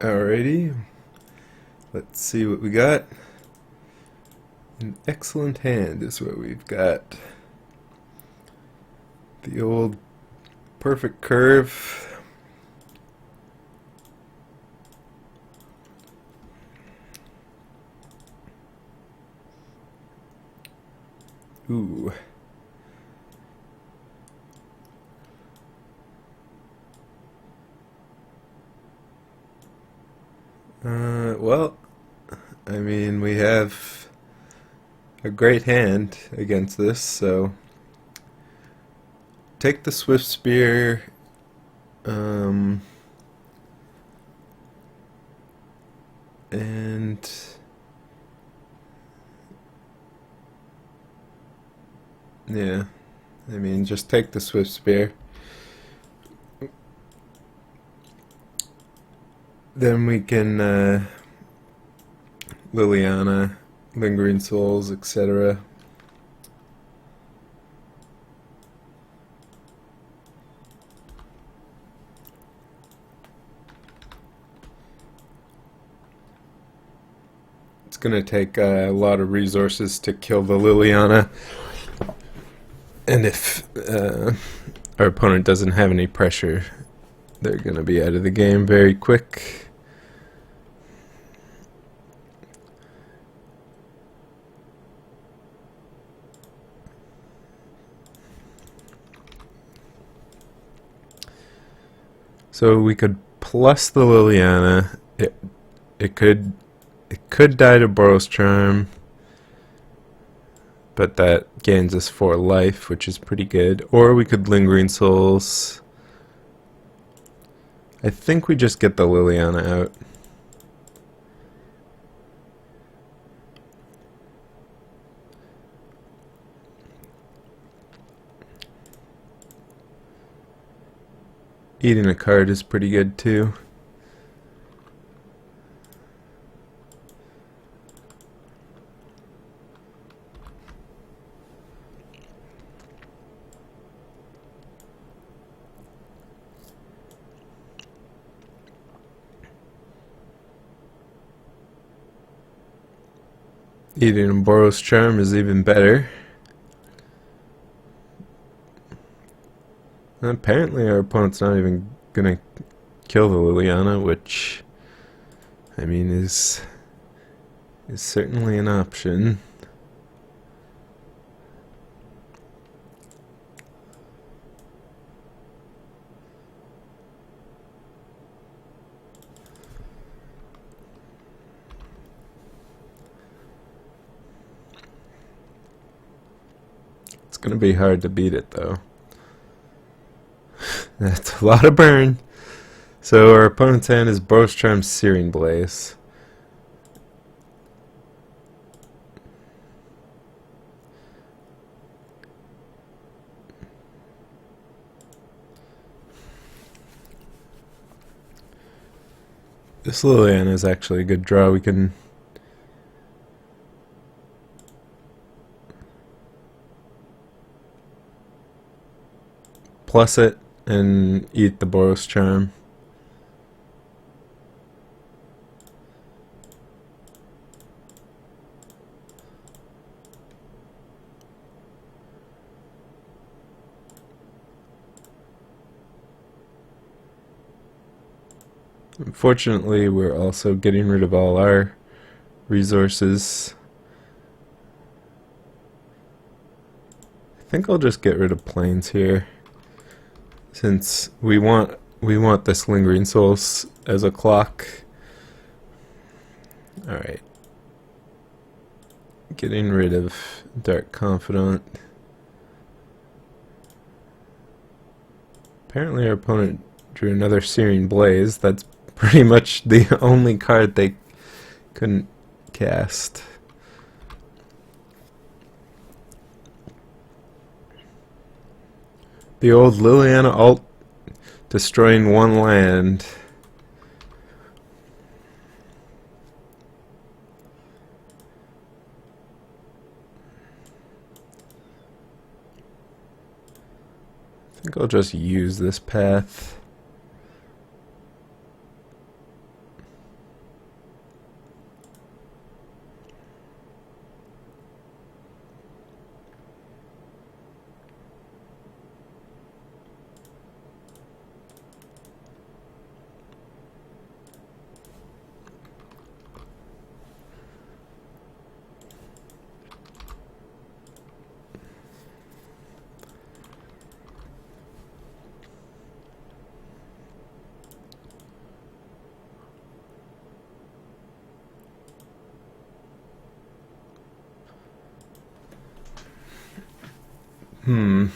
Alrighty, let's see what we got. An excellent hand is what we've got. The old perfect curve. Ooh. Well, I mean, we have a great hand against this, so take the Swift Spear, and yeah, I mean, just take the Swift Spear. Then we can Liliana, Lingering Souls, etc. It's going to take a lot of resources to kill the Liliana. And if our opponent doesn't have any pressure, they're going to be out of the game very quick. So we could plus the Liliana. It could die to Boros Charm, but that gains us 4 life, which is pretty good. Or we could Lingering Souls. I think we just get the Liliana out. Eating a card is pretty good too. Eating a Boros Charm is even better. Apparently our opponent's not even gonna kill the Liliana, which, I mean, is certainly an option. It's gonna be hard to beat it though. That's a lot of burn. So our opponent's hand is Boros Charm, Searing Blaze. This Liliana is actually a good draw. We can plus it and eat the Boros Charm. Unfortunately, we're also getting rid of all our resources. I think I'll just get rid of planes here, since we want this Lingering Souls as a clock. Alright. Getting rid of Dark Confidant. Apparently our opponent drew another Searing Blaze. That's pretty much the only card they couldn't cast. The old Liliana ult destroying 1 land. I think I'll just use this path. So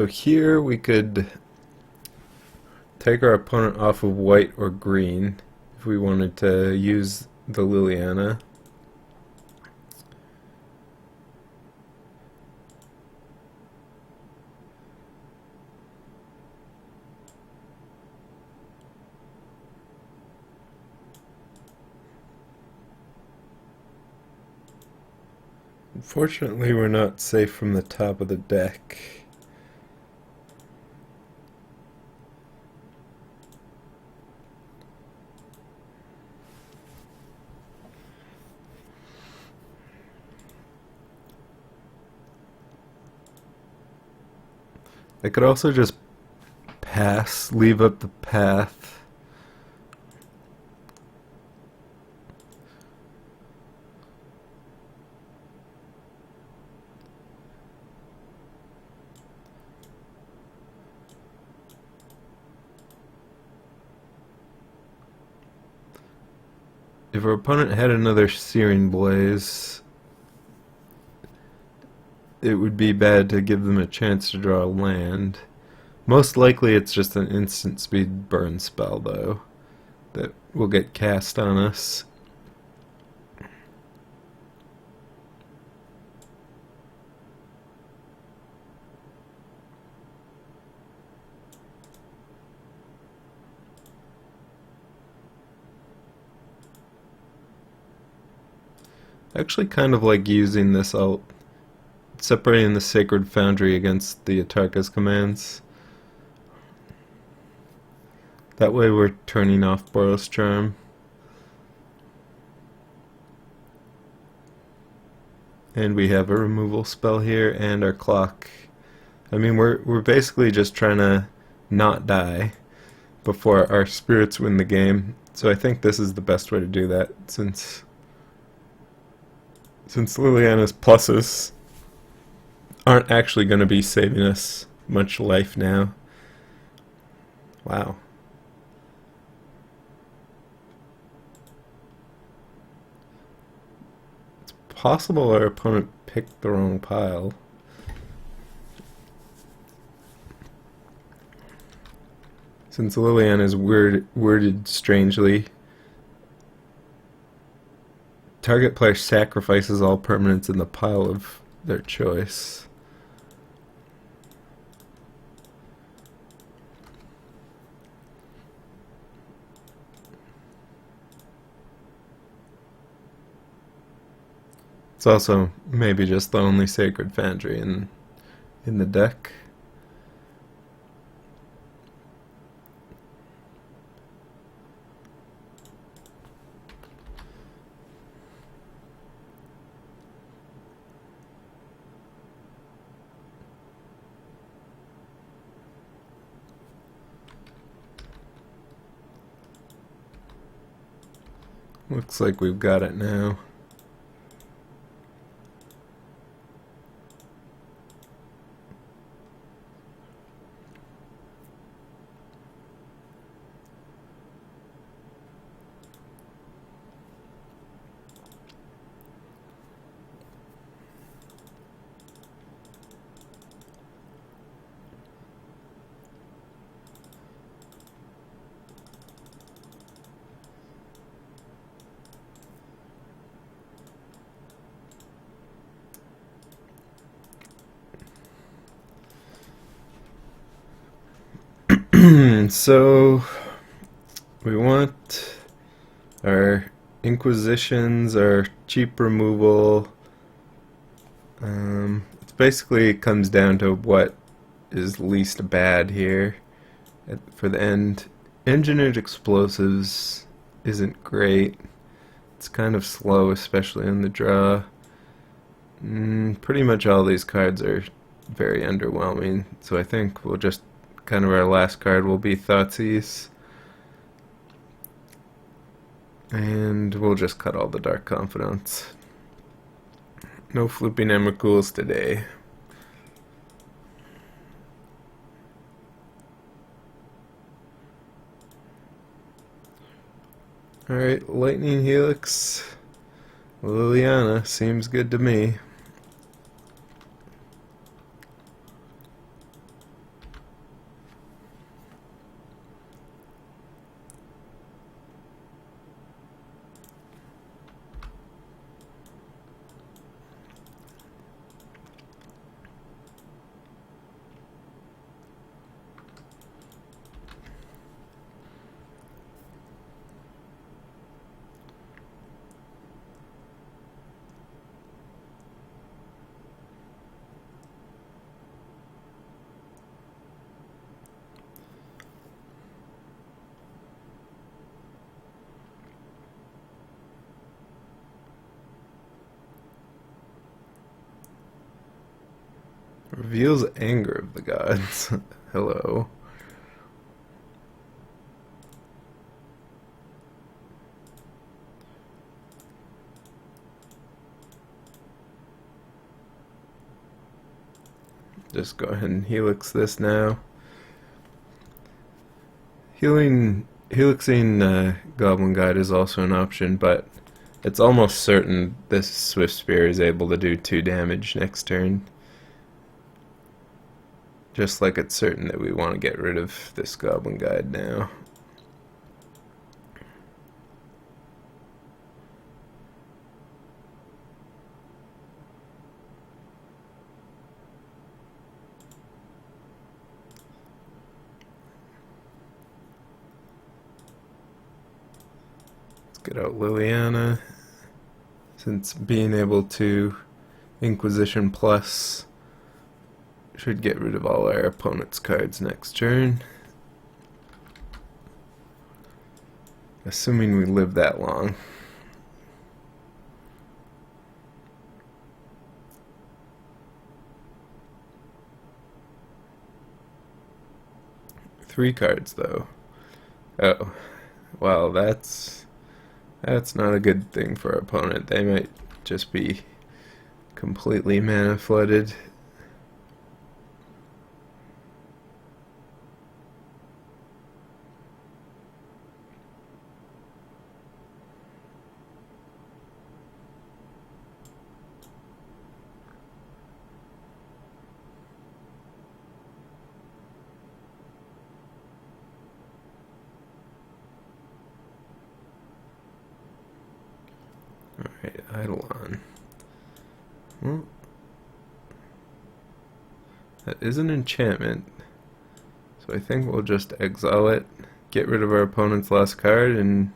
here we could take our opponent off of white or green if we wanted to use the Liliana. Unfortunately, we're not safe from the top of the deck. I could also just pass, leave up the path. If our opponent had another Searing Blaze, it would be bad to give them a chance to draw a land. Most likely it's just an instant speed burn spell, though, that will get cast on us. I actually kind of like using this ult, separating the Sacred Foundry against the Atarka's commands. That way we're turning off Boros Charm. And we have a removal spell here and our clock. I mean, we're basically just trying to not die before our spirits win the game. So I think this is the best way to do that, since Liliana's pluses aren't actually going to be saving us much life now. Wow. It's possible our opponent picked the wrong pile. Since Liliana is worded strangely, target player sacrifices all permanents in the pile of their choice. It's also maybe just the only Sacred Foundry in the deck. Looks like we've got it now. So we want our Inquisitions, our cheap removal. It basically comes down to what is least bad here for the end. Engineered Explosives isn't great. It's kind of slow, especially in the draw. Pretty much all these cards are very underwhelming, so I think we'll just kind of our last card will be Thoughtseize. And we'll just cut all the Dark Confidants. No flipping Emrakul's today. Alright, Lightning Helix. Liliana seems good to me. Reveals anger of the gods. Hello. Just go ahead and helix this now. Helixing Goblin Guide is also an option, but it's almost certain this Swift Spear is able to do 2 damage next turn. Just like it's certain that we want to get rid of this Goblin Guide now. Get out Liliana, since being able to Inquisition Plus should get rid of all our opponent's cards next turn. Assuming we live that long. Three cards though. Oh, well, that's not a good thing for our opponent. They might just be completely mana flooded. Alright, Eidolon. Well, that is an enchantment, so I think we'll just exile it, get rid of our opponent's last card, and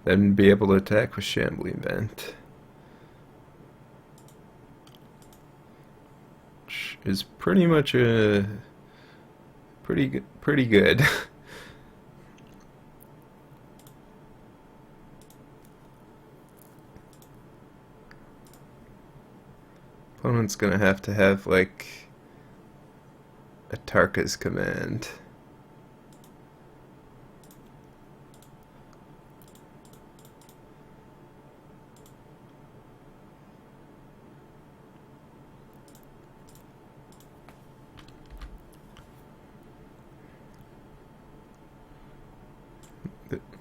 then be able to attack with Shambling Vent. Which is pretty much a pretty good. Opponent's gonna have to have like a Tarka's Command.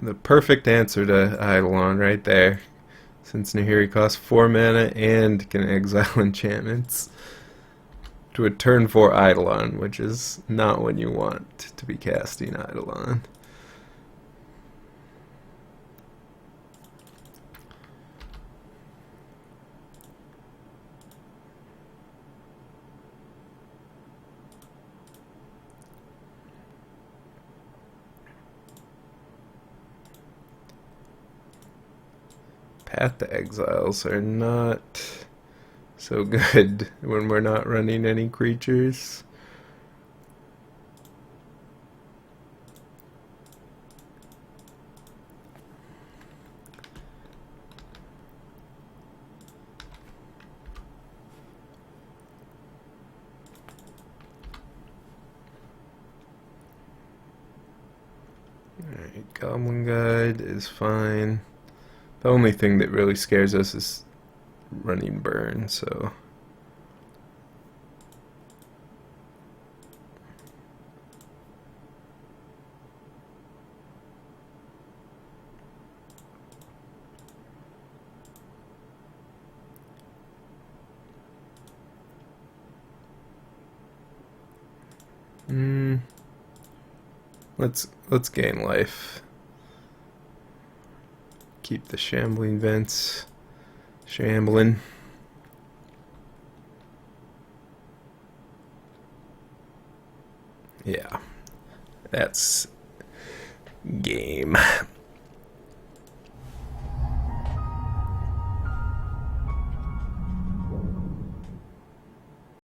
The perfect answer to Eidolon right there. Since Nahiri costs 4 mana and can exile enchantments to a turn 4 Eidolon, which is not when you want to be casting Eidolon. Path to Exiles are not so good when we're not running any creatures. Alright, Goblin Guide is fine. The only thing that really scares us is running burn, so let's gain life. Keep the Shambling Vents shambling. Yeah, that's game.